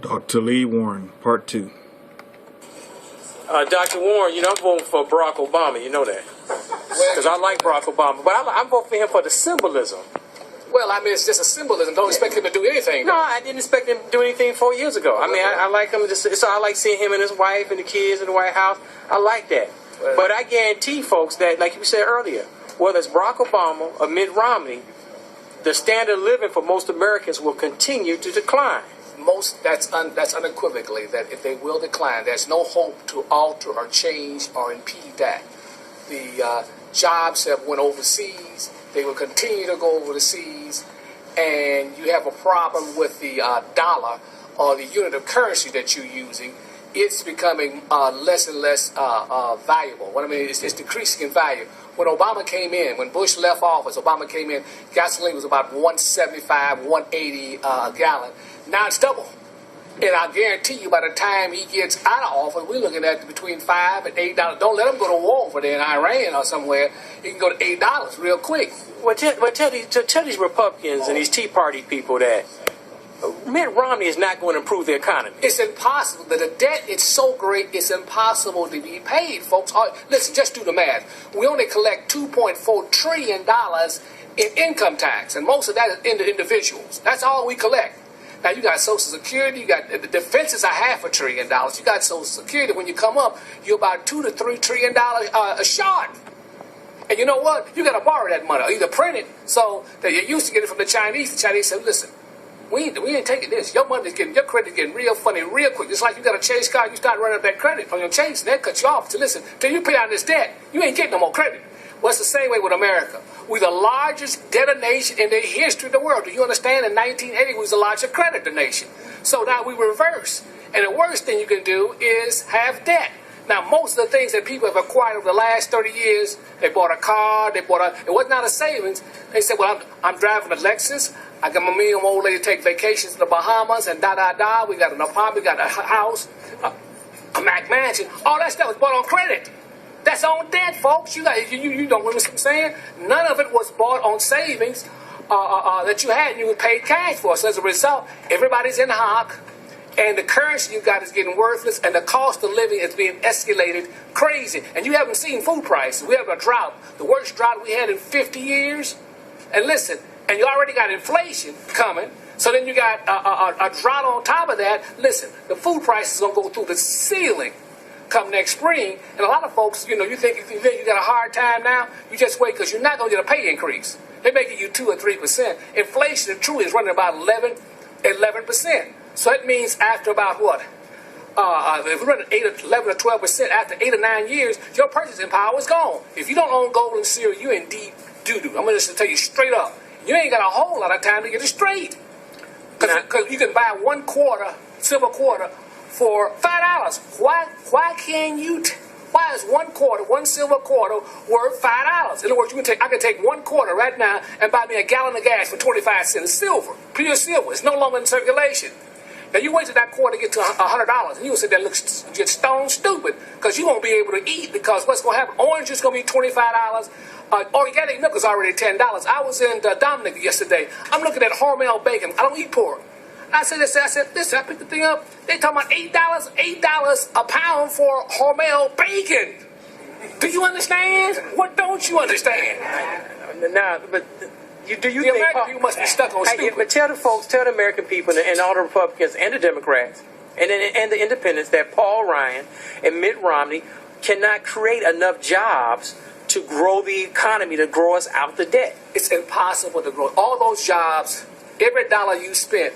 Dr. Lee Warren, Part 2. Dr. Warren, I'm voting for Barack Obama. You know that. Because I like Barack Obama. But I'm voting for him for the symbolism. Well, I mean, it's just a symbolism. Don't expect him to do anything. No, I didn't expect him to do anything 4 years ago. I mean, I like him. So I like seeing him and his wife and the kids in the White House. I like that. But I guarantee folks that, like you said earlier, whether it's Barack Obama or Mitt Romney, the standard of living for most Americans will continue to decline. That's unequivocally that if they will decline, there's no hope to alter or change or impede that. The jobs have went overseas. They will continue to go overseas, and you have a problem with the dollar or the unit of currency that you're using. It's becoming less and less valuable. What I mean is it's decreasing in value. When Obama came in, when Bush left office, Obama came in, gasoline was about $1.75, $1.80 a gallon. Now it's double. And I guarantee you by the time he gets out of office, we're looking at between $5 and $8. Don't let him go to war over there in Iran or somewhere. He can go to $8 real quick. Well, tell these Republicans and these Tea Party people that Mitt Romney is not going to improve the economy. It's impossible. The debt is so great, it's impossible to be paid, folks. Listen, just do the math. We only collect $2.4 trillion in income tax, and most of that is individuals. That's all we collect. Now, you got Social Security, you got the defense is $500 billion. You got Social Security. When you come up, you're about $2 to $3 trillion short. And you know what? You got to borrow that money or either print it. So that you used to get it from the Chinese. The Chinese said, listen, we ain't taking this. Your credit's getting real funny real quick. It's like you got a Chase card, you start running up that credit on your Chase, and that cuts you off. So listen, till you pay out this debt, you ain't getting no more credit. Well, it's the same way with America. We're the largest debtor nation in the history of the world. Do you understand? In 1980, we was the largest creditor nation. So now we reverse. And the worst thing you can do is have debt. Now, most of the things that people have acquired over the last 30 years, they bought a car, it was not a savings. They said, well, I'm driving a Lexus. I got me and my old lady take vacations to the Bahamas and da-da-da. We got an apartment, we got a house, a Mac mansion. All that stuff was bought on credit. That's on debt, folks. You don't understand what I'm saying? None of it was bought on savings that you had and you were paid cash for. So as a result, everybody's in hock, and the currency you got is getting worthless, and the cost of living is being escalated crazy. And you haven't seen food prices. We have a drought, the worst drought we had in 50 years. And listen, and you already got inflation coming. So then you got a drought on top of that. Listen, the food price is going to go through the ceiling come next spring. And a lot of folks, you think you got a hard time now, you just wait because you're not going to get a pay increase. They're making you 2 or 3%. Inflation truly is running about 11%. So that means after about what? If we're running 11 or 12%, after 8 or 9 years, your purchasing power is gone. If you don't own gold and silver, you're in deep doo-doo. I'm going to just tell you straight up. You ain't got a whole lot of time to get it straight. Because you can buy 1 quarter, silver quarter, for $5. Why can't you? Why is 1 quarter, 1 silver quarter worth $5? In other words, I can take 1 quarter right now and buy me a gallon of gas for 25 cents. Silver, pure silver. It's no longer in circulation. Now you wait till that quarter get to $100, and you'll sit there and get stone stupid because you won't be able to eat because what's going to happen? Orange is going to be $25. Organic milk is already $10. I was in Dominic yesterday. I'm looking at Hormel bacon. I don't eat pork. I said, listen, I picked the thing up. They talking about $8 a pound for Hormel bacon. Do you understand? What don't you understand? No, but do you the think American people must be stuck on stupid? But tell the American people and all the Republicans and the Democrats and the independents that Paul Ryan and Mitt Romney cannot create enough jobs to grow the economy, to grow us out the debt. It's impossible to grow. All those jobs, every dollar you spent,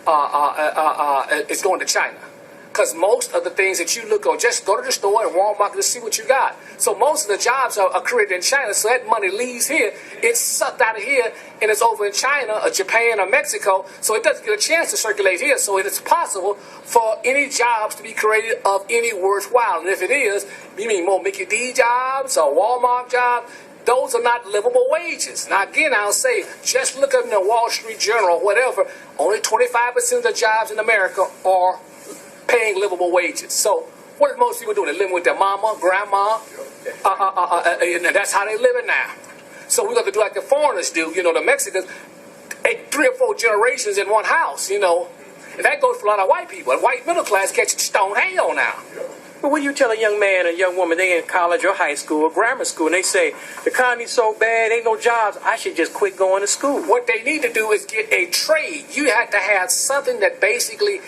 it's going to China. Because most of the things that you look on, just go to the store and Walmart to see what you got. So most of the jobs are created in China, so that money leaves here, it's sucked out of here, and it's over in China or Japan or Mexico, so it doesn't get a chance to circulate here. So it is possible for any jobs to be created of any worthwhile. And if it is, you mean more Mickey D jobs or Walmart jobs? Those are not livable wages. Now, again, I'll say, just look at the Wall Street Journal or whatever, only 25% of the jobs in America are paying livable wages. So what are most people doing? They're living with their mama, grandma, and that's how they're living now. So we got to do like the foreigners do, the Mexicans, 3 or 4 generations in one house, And that goes for a lot of white people. And white middle class catching stone hell now. But when you tell a young man or a young woman they in college or high school or grammar school and they say, the economy's so bad, ain't no jobs, I should just quit going to school. What they need to do is get a trade. You have to have something that basically,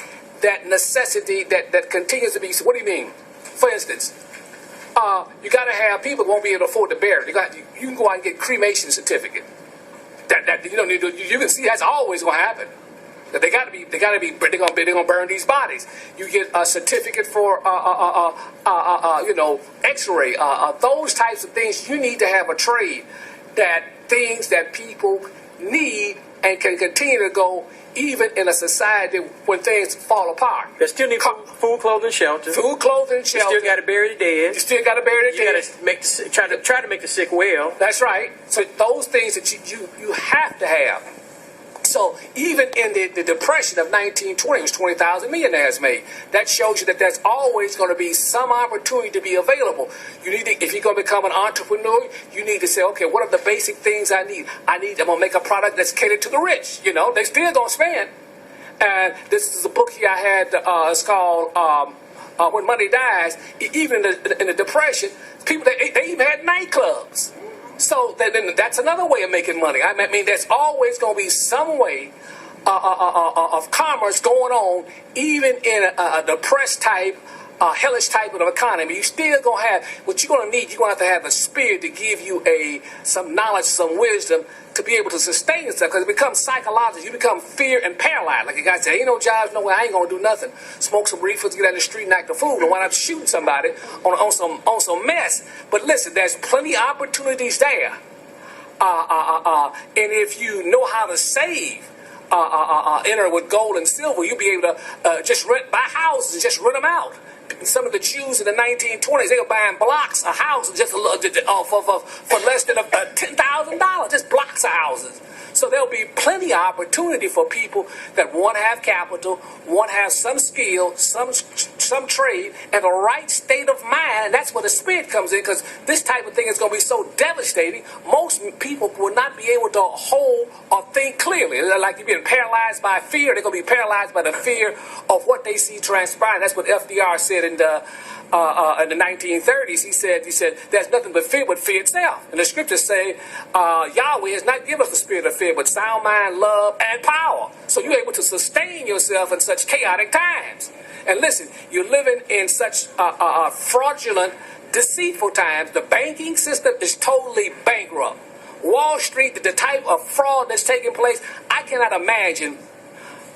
that necessity that continues to be. So what do you mean? For instance, you got to have people who won't be able to afford to bury it. You can go out and get cremation certificate. That you don't need to. You can see that's always going to happen. That they're gonna burn these bodies. You get a certificate for X-ray, those types of things. You need to have a trade, that things that people need and can continue to go even in a society when things fall apart. They still need food, clothing, shelter. Food, clothing, shelter. You still got to bury the dead. You still got to bury the dead. You got to try to make the sick well. That's right. So those things that you have to have. So even in the Depression of 1920, it was 20,000 millionaires made. That shows you that there's always going to be some opportunity to be available. You need to, if you're going to become an entrepreneur, you need to say, okay, what are the basic things I need? I'm going to make a product that's catered to the rich. You know, they still going to spend. And this is a book here I had. It's called When Money Dies. Even in the Depression, people they even had nightclubs. So then that's another way of making money. I mean, there's always going to be some way of commerce going on, even in a depressed type, hellish type of economy. You still going to have what you're going to need. You're going to have a spirit to give you some knowledge, some wisdom to be able to sustain yourself, because it becomes psychological. You become fear and paralyzed. Like a guy said, ain't no jobs, no way, I ain't going to do nothing. Smoke some reefers, get out in the street and act a fool, and wind up shooting somebody on some mess. But listen, there's plenty of opportunities there. And if you know how to save, enter with gold and silver, you'll be able to just buy houses and just rent them out. Some of the Jews in the 1920s, they were buying blocks of houses just for less than $10,000, just blocks of houses. So there'll be plenty of opportunity for people that want to have capital, want to have some skill, some trade, and the right state of mind. And that's where the spirit comes in, because this type of thing is going to be so devastating. Most people will not be able to hold or think clearly. They're like you're being paralyzed by fear. They're going to be paralyzed by the fear of what they see transpiring. That's what FDR said in the 1930s. He said, there's nothing but fear itself. And the scriptures say, Yahweh has not given us the spirit of fear, but sound mind, love, and power. So you're able to sustain yourself in such chaotic times. And listen, you're living in such fraudulent, deceitful times. The banking system is totally bankrupt. Wall Street, the type of fraud that's taking place, I cannot imagine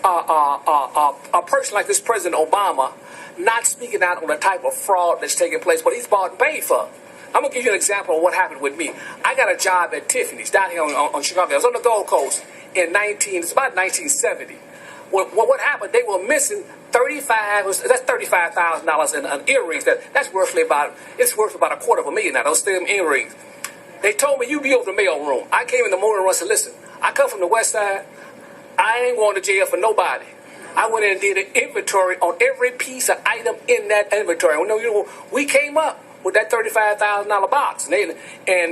a person like this President Obama not speaking out on the type of fraud that's taking place, but he's bought and paid for. I'm going to give you an example of what happened with me. I got a job at Tiffany's down here on Chicago. I was on the Gold Coast in it's about 1970. What happened, they were missing that's $35,000 in earrings. That's worth about $250,000 now, those same earrings. They told me, you be over the mail room. I came in the morning and I said, listen, I come from the west side. I ain't going to jail for nobody. I went in and did an inventory on every piece of item in that inventory. We came up with that $35,000 box. And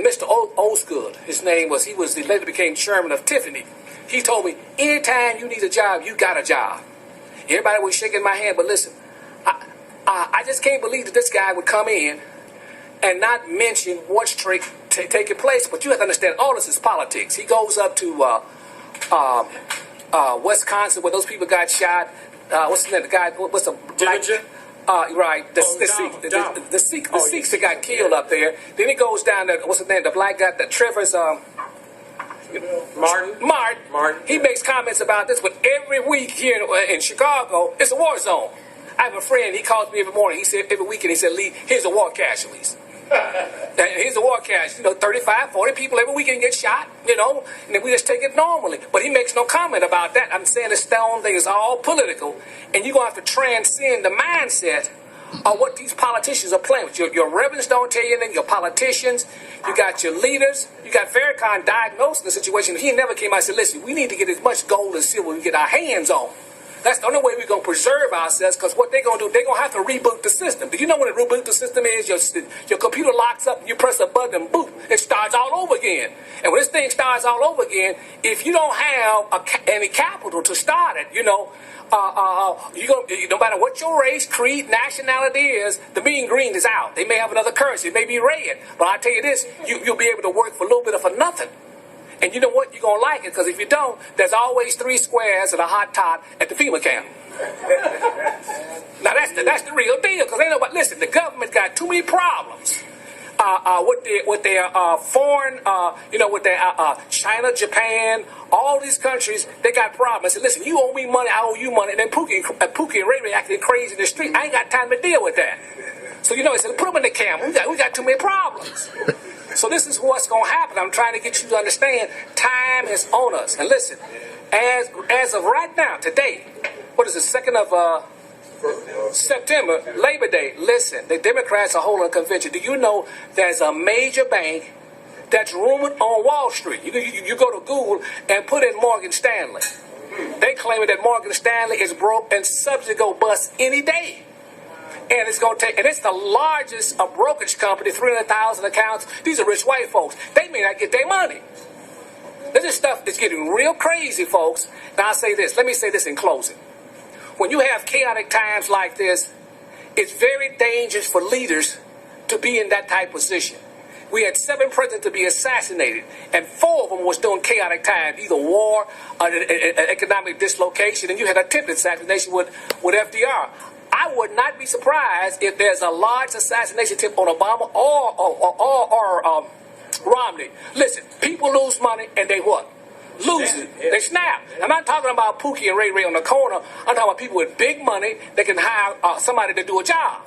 Mr. Osgood, his name was, he later became chairman of Tiffany. He told me, anytime you need a job, you got a job. Everybody was shaking my hand, but listen, I just can't believe that this guy would come in and not mention what's taking place. But you have to understand, all this is politics. He goes up to Wisconsin, where those people got shot. What's his name? The guy. What's the black? Right. The Sikhs that got killed up there. Then he goes down there. What's his name? The black guy. The Trevor's. Martin. He makes comments about this, but every week here in Chicago, it's a war zone. I have a friend. He calls me every morning. He said every weekend. He said, Lee, here's the war casualties. Here's the war casualties. 35, 40 people every weekend get shot. And then we just take it normally. But he makes no comment about that. I'm saying this stone thing is all political, and you're gonna have to transcend the mindset of what these politicians are playing with. Your reverends don't tell you anything. Your politicians, you got your leaders. You got diagnosing the situation. He never came out and said, listen, we need to get as much gold and silver we can get our hands on. That's the only way we're going to preserve ourselves, because what they're going to do, they're going to have to reboot the system. Do you know what a reboot the system is? Your computer locks up, and you press a button, and boom, it starts all over again. And when this thing starts all over again, if you don't have any capital to start it, no matter what your race, creed, nationality is, the mean green is out. They may have another currency, it may be red, but I tell you this, you'll be able to work for a little bit of for nothing. And you know what? You're going to like it, because if you don't, there's always 3 squares and a hot tot at the FEMA camp. Now, that's the real deal, because ain't nobody, listen, the government got too many problems. With their foreign, with their China, Japan, all these countries, they got problems. I said, listen, you owe me money, I owe you money, and then Pookie and Ray Ray acting crazy in the street. I ain't got time to deal with that. So, he said, put them in the camp. We got too many problems. So this is what's going to happen. I'm trying to get you to understand time is on us. And listen, as of right now, today, what is the 2nd of September, Labor Day, listen, the Democrats are holding a convention. Do you know there's a major bank that's rumored on Wall Street? You go to Google and put in Morgan Stanley. They claim that Morgan Stanley is broke and subject to go bust any day. And it's going to take, and it's the largest brokerage company, 300,000 accounts. These are rich white folks. They may not get their money. This stuff is getting real crazy, folks. Now I'll say this. Let me say this in closing. When you have chaotic times like this, it's very dangerous for leaders to be in that type of position. We had 7 presidents to be assassinated, and 4 of them was during chaotic times, either war or economic dislocation, and you had attempted assassination with FDR. I would not be surprised if there's a large assassination attempt on Obama or Romney. Listen, people lose money and they what? Lose it. They snap. I'm not talking about Pookie and Ray Ray on the corner. I'm talking about people with big money that can hire somebody to do a job.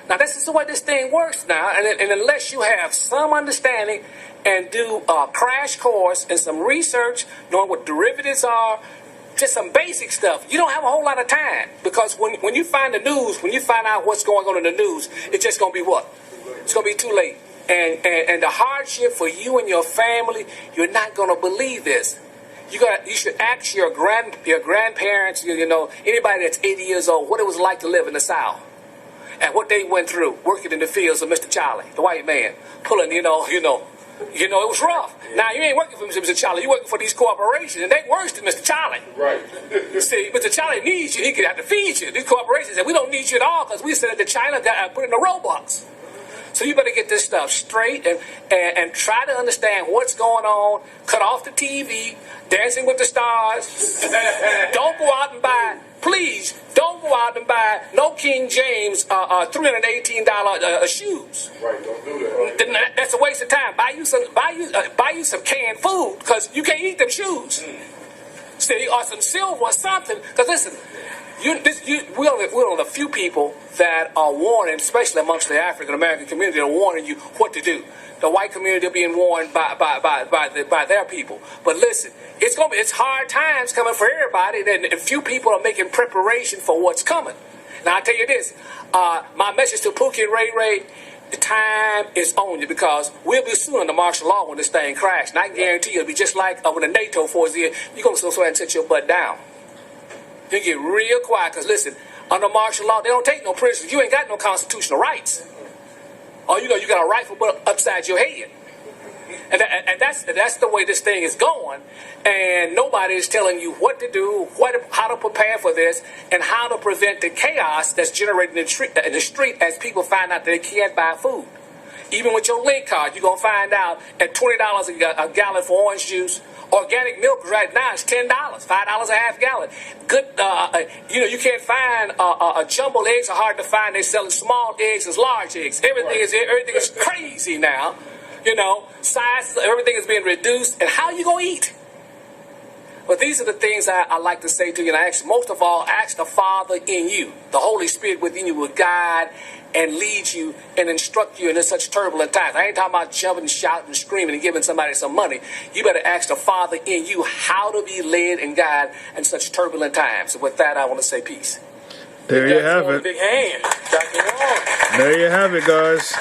Now, this is the way this thing works now, and unless you have some understanding and do a crash course and some research, knowing what derivatives are, just some basic stuff, you don't have a whole lot of time, because when you find the news, when you find out what's going on in the news, it's just going to be what? It's going to be too late. And the hardship for you and your family, you're not going to believe this. You should ask your grandparents, anybody that's 80 years old, what it was like to live in the South, and what they went through working in the fields of Mr. Charlie, the white man, pulling, it was rough. Now, you ain't working for Mr. Charlie, you're working for these corporations, and they worse than Mr. Charlie. Right. You see, Mr. Charlie needs you, he could have to feed you. These corporations say, we don't need you at all, because we said that China got put in the Robux. So you better get this stuff straight and try to understand what's going on. Cut off the TV, Dancing with the Stars. Don't go out and buy, please, don't go out and buy no King James $318 shoes. Right, don't do that. That's a waste of time. Buy you some canned food, because you can't eat them shoes. See, or some silver or something. Because listen, we're one of the few people that are warning, especially amongst the African American community, are warning you what to do. The white community are being warned by their people. But listen, it's hard times coming for everybody, and few people are making preparation for what's coming. Now I tell you this, my message to Pookie and Ray Ray: the time is on you, because we'll be suing the martial law when this thing crashes. And I guarantee you, it'll be just like when the NATO force is, you're going to go and sit your butt down. You get real quiet, because listen, under martial law, they don't take no prisoners. You ain't got no constitutional rights. Or you got a rifle butt upside your head. And that's the way this thing is going. And nobody is telling you what to do, how to prepare for this, and how to prevent the chaos that's generated in the street as people find out that they can't buy food. Even with your link card, you're going to find out at $20 a gallon for orange juice. Organic milk right now is $10, $5 a half gallon. Good, you can't find jumbo eggs are hard to find. They're selling small eggs as large eggs. Everything is crazy now. Size, everything is being reduced. And how are you going to eat? But these are the things I like to say to you. And most of all, ask the Father in you. The Holy Spirit within you will guide and lead you and instruct you in such turbulent times. I ain't talking about jumping, shouting, screaming, and giving somebody some money. You better ask the Father in you how to be led and guided in such turbulent times. So with that, I want to say peace. There you have it. Big hand. There you have it, guys.